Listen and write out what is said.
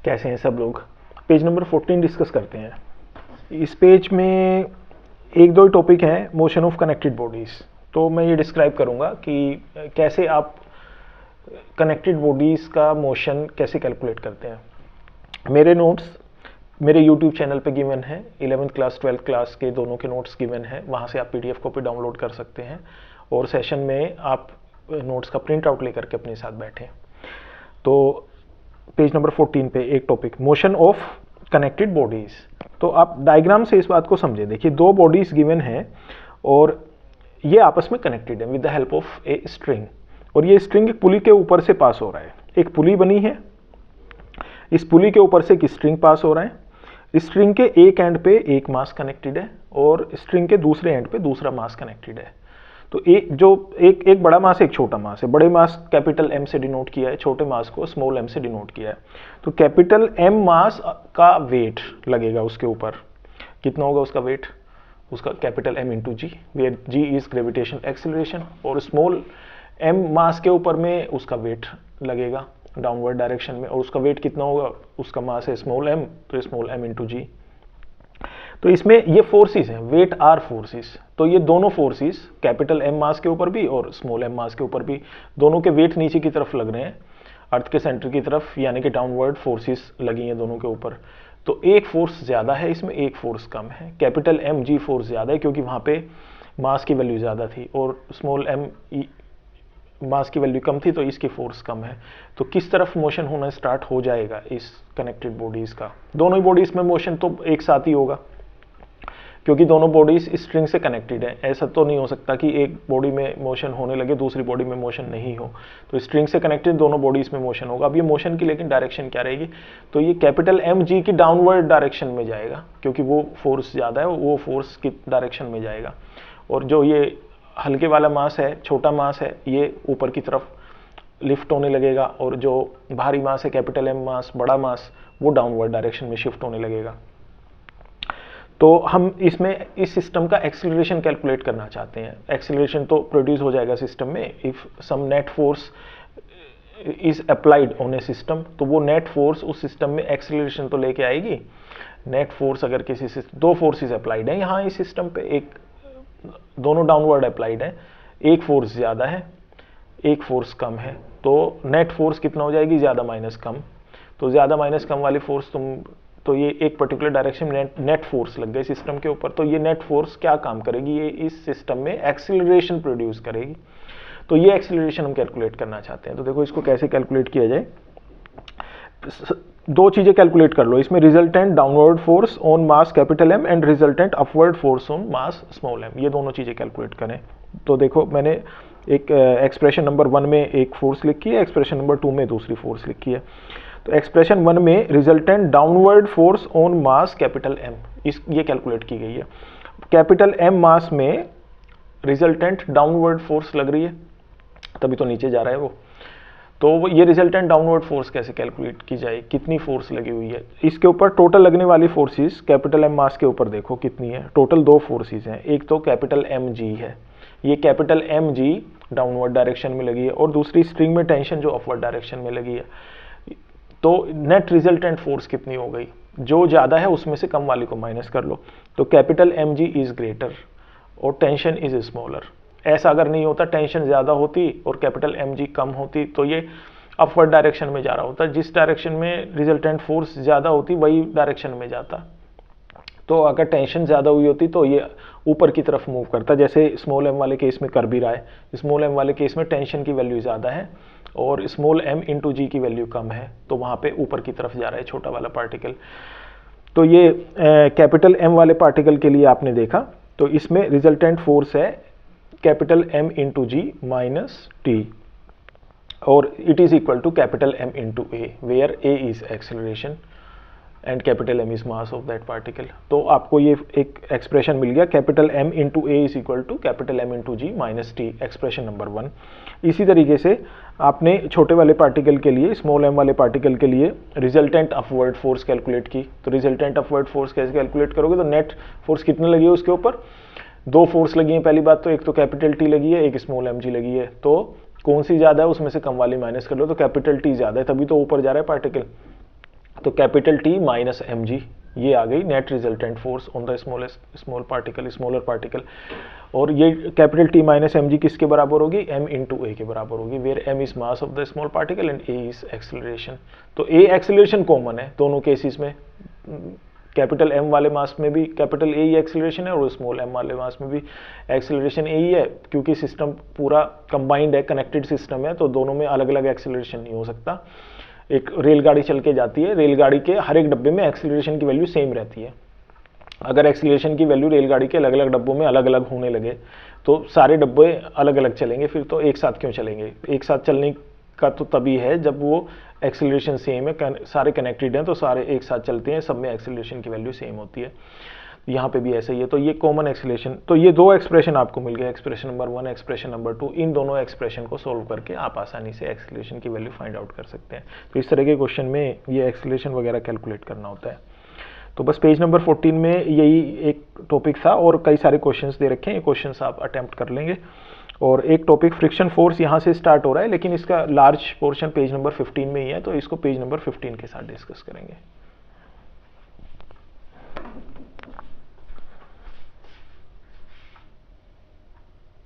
कैसे हैं सब लोग। पेज नंबर 14 डिस्कस करते हैं। इस पेज में एक दो टॉपिक हैं, मोशन ऑफ कनेक्टेड बॉडीज़। तो मैं ये डिस्क्राइब करूँगा कि कैसे आप कनेक्टेड बॉडीज़ का मोशन कैसे कैलकुलेट करते हैं। मेरे नोट्स मेरे यूट्यूब चैनल पे गिवन है, 11th क्लास 12th क्लास के दोनों के नोट्स गिवन है, वहाँ से आप PDF कॉपी डाउनलोड कर सकते हैं और सेशन में आप नोट्स का प्रिंट आउट लेकर के अपने साथ बैठें। तो पेज नंबर 14 पे एक topic, motion of connected bodies. तो आप डायग्राम से इस बात को समझें। देखिए, दो बॉडीज़ गिवन हैं और ये आपस में कनेक्टेड है with the help of a string, और ये स्ट्रिंग एक पुली के ऊपर से पास हो रहा है। एक पुली बनी है, इस पुली के ऊपर से एक स्ट्रिंग पास हो रहा है। स्ट्रिंग के एक एंड पे एक मास कनेक्टेड है और स्ट्रिंग के दूसरे एंड पे दूसरा मास कनेक्टेड है। तो एक बड़ा मास, एक छोटा मास है। बड़े मास कैपिटल M से डिनोट किया है, छोटे मास को स्मॉल m से डिनोट किया है। तो कैपिटल M मास का वेट लगेगा उसके ऊपर। कितना होगा उसका वेट? उसका capital M into g, where g is gravitational acceleration, और स्मॉल m मास के ऊपर में उसका वेट लगेगा डाउनवर्ड डायरेक्शन में। और उसका वेट कितना होगा? उसका मास है स्मॉल m, तो स्मॉल m इंटू जी। तो इसमें ये फोर्सेस हैं, वेट आर फोर्सेस। तो ये दोनों फोर्सेस कैपिटल M मास के ऊपर भी और स्मॉल m मास के ऊपर भी, दोनों के वेट नीचे की तरफ लग रहे हैं, अर्थ के सेंटर की तरफ, यानी कि डाउनवर्ड फोर्सेस लगी हैं दोनों के ऊपर। तो एक फोर्स ज़्यादा है इसमें, एक फोर्स कम है। कैपिटल M G फोर्स ज़्यादा है क्योंकि वहाँ पे मास की वैल्यू ज़्यादा थी, और स्मॉल m मास की वैल्यू कम थी, तो इसकी फोर्स कम है। तो किस तरफ मोशन होना स्टार्ट हो जाएगा इस कनेक्टेड बॉडीज़ का? दोनों ही बॉडीज़ में मोशन तो एक साथ ही होगा क्योंकि दोनों बॉडीज स्ट्रिंग से कनेक्टेड है। ऐसा तो नहीं हो सकता कि एक बॉडी में मोशन होने लगे दूसरी बॉडी में मोशन नहीं हो। तो स्ट्रिंग से कनेक्टेड दोनों बॉडीज में मोशन होगा। अब ये मोशन की लेकिन डायरेक्शन क्या रहेगी? तो ये कैपिटल M G की डाउनवर्ड डायरेक्शन में जाएगा क्योंकि वो फोर्स ज़्यादा है, वो फोर्स की डायरेक्शन में जाएगा। और जो ये हल्के वाला मास है, छोटा मास है, ये ऊपर की तरफ लिफ्ट होने लगेगा, और जो भारी मास है कैपिटल M मास, बड़ा मास, वो डाउनवर्ड डायरेक्शन में शिफ्ट होने लगेगा। तो हम इसमें इस सिस्टम का एक्सीलरेशन कैलकुलेट करना चाहते हैं। एक्सीलरेशन तो प्रोड्यूस हो जाएगा सिस्टम में if some net force is applied on a system. तो वो नेट फोर्स उस सिस्टम में एक्सीलरेशन तो लेके आएगी। नेट फोर्स अगर किसी सिस्टम, दो फोर्सेस अप्लाइड हैं यहाँ इस सिस्टम पे, एक दोनों डाउनवर्ड अप्लाइड है, एक फोर्स ज़्यादा है, एक फोर्स कम है। तो नेट फोर्स कितना हो जाएगी? ज़्यादा माइनस कम। तो ज़्यादा माइनस कम वाली फोर्स तो ये एक पर्टिकुलर डायरेक्शन में नेट फोर्स लग गई सिस्टम के ऊपर। तो ये नेट फोर्स क्या काम करेगी? ये इस सिस्टम में एक्सीलरेशन प्रोड्यूस करेगी। तो ये एक्सीलरेशन हम कैलकुलेट करना चाहते हैं। तो देखो इसको कैसे कैलकुलेट किया जाए। दो चीजें कैलकुलेट कर लो इसमें, resultant downward force on mass capital M and resultant upward force on mass small m। ये दोनों चीजें कैलकुलेट करें। तो देखो मैंने एक एक्सप्रेशन नंबर 1 में एक फोर्स लिखी है, एक्सप्रेशन नंबर 2 में दूसरी फोर्स लिखी है। तो एक्सप्रेशन 1 में resultant downward force on mass capital M, ये कैलकुलेट की गई है। कैपिटल M मास में रिजल्टेंट डाउनवर्ड फोर्स लग रही है, तभी तो नीचे जा रहा है वो। तो ये रिजल्टेंट डाउनवर्ड फोर्स कैसे कैलकुलेट की जाए? कितनी फोर्स लगी हुई है इसके ऊपर? टोटल लगने वाली फोर्सेस कैपिटल M मास के ऊपर देखो कितनी है। टोटल दो फोर्सेस हैं, एक तो कैपिटल M G है, ये capital M G downward direction में लगी है, और दूसरी स्ट्रिंग में टेंशन जो अपवर्ड डायरेक्शन में लगी है। तो नेट रिजल्टेंट फोर्स कितनी हो गई? जो ज़्यादा है उसमें से कम वाली को माइनस कर लो। तो capital M G is greater और टेंशन इज स्मॉलर। ऐसा अगर नहीं होता, टेंशन ज़्यादा होती और कैपिटल M G कम होती, तो ये अपवर्ड डायरेक्शन में जा रहा होता। जिस डायरेक्शन में रिजल्टेंट फोर्स ज़्यादा होती वही डायरेक्शन में जाता। तो अगर टेंशन ज़्यादा हुई होती तो ये ऊपर की तरफ मूव करता, जैसे स्मॉल m वाले केस में कर भी रहा है। स्मॉल m वाले केस में टेंशन की वैल्यू ज़्यादा है और स्मॉल m इंटू जी की वैल्यू कम है, तो वहाँ पे ऊपर की तरफ जा रहा है छोटा वाला पार्टिकल। तो ये कैपिटल M वाले पार्टिकल के लिए आपने देखा। तो इसमें रिजल्टेंट फोर्स है capital M into g minus T, और it is equal to capital M into a, where a is acceleration and capital M is mass of that particle. तो आपको ये एक एक्सप्रेशन मिल गया, capital M into a is equal to capital M into g minus T, expression number 1। इसी तरीके से आपने छोटे वाले पार्टिकल के लिए, स्मॉल m वाले पार्टिकल के लिए रिजल्टेंट अपवर्ड फोर्स कैलकुलेट की। तो रिजल्टेंट अपवर्ड फोर्स कैसे कैलकुलेट करोगे? तो नेट फोर्स कितने लगी है उसके ऊपर? दो फोर्स लगी है। पहली बात तो एक तो कैपिटल T लगी है, एक स्मॉल m G लगी है। तो कौन सी ज़्यादा है? उसमें से कम वाली माइनस कर लो। तो कैपिटल T ज़्यादा है, तभी तो ऊपर जा रहा है पार्टिकल। तो capital T minus m g, ये आ गई net resultant force on the small particle, smaller particle. और ये capital T minus m g किसके बराबर होगी, एम इंटू ए के बराबर होगी, where m is mass of the small particle and a is acceleration. तो ए एक्सेलरेशन कॉमन है दोनों केसेस में, कैपिटल एम वाले मास में भी कैपिटल ए ही एक्सेलरेशन है और स्मॉल एम वाले मास में भी एक्सेलरेशन ए ही है, क्योंकि सिस्टम पूरा कंबाइंड है, कनेक्टेड सिस्टम है, तो दोनों में अलग अलग एक्सेलरेशन नहीं हो सकता। एक रेलगाड़ी चल के जाती है, रेलगाड़ी के हर एक डब्बे में एक्सेलरेशन की वैल्यू सेम रहती है। अगर एक्सेलरेशन की वैल्यू रेलगाड़ी के अलग अलग डब्बों में अलग अलग होने लगे तो सारे डब्बे अलग अलग चलेंगे, फिर तो एक साथ क्यों चलेंगे। एक साथ चलने का तो तभी है जब वो एक्सेलरेशन सेम है, सारे कनेक्टेड हैं तो सारे एक साथ चलते हैं, सब में एक्सेलरेशन की वैल्यू सेम होती है। यहाँ पे भी ऐसा ही है। तो ये कॉमन एक्सेलरेशन, तो ये दो एक्सप्रेशन आपको मिल गया, एक्सप्रेशन नंबर 1, एक्सप्रेशन नंबर 2। इन दोनों एक्सप्रेशन को सोल्व करके आप आसानी से एक्सेलरेशन की वैल्यू फाइंड आउट कर सकते हैं। तो इस तरह के क्वेश्चन में ये एक्सेलरेशन वगैरह कैलकुलेट करना होता है। तो बस पेज नंबर 14 में यही एक टॉपिक था और कई सारे क्वेश्चंस दे रखे हैं, ये क्वेश्चंस आप अटेम्प्ट कर लेंगे। और एक टॉपिक फ्रिक्शन फोर्स यहाँ से स्टार्ट हो रहा है, लेकिन इसका लार्ज पोर्शन पेज नंबर 15 में ही है, तो इसको पेज नंबर 15 के साथ डिस्कस करेंगे।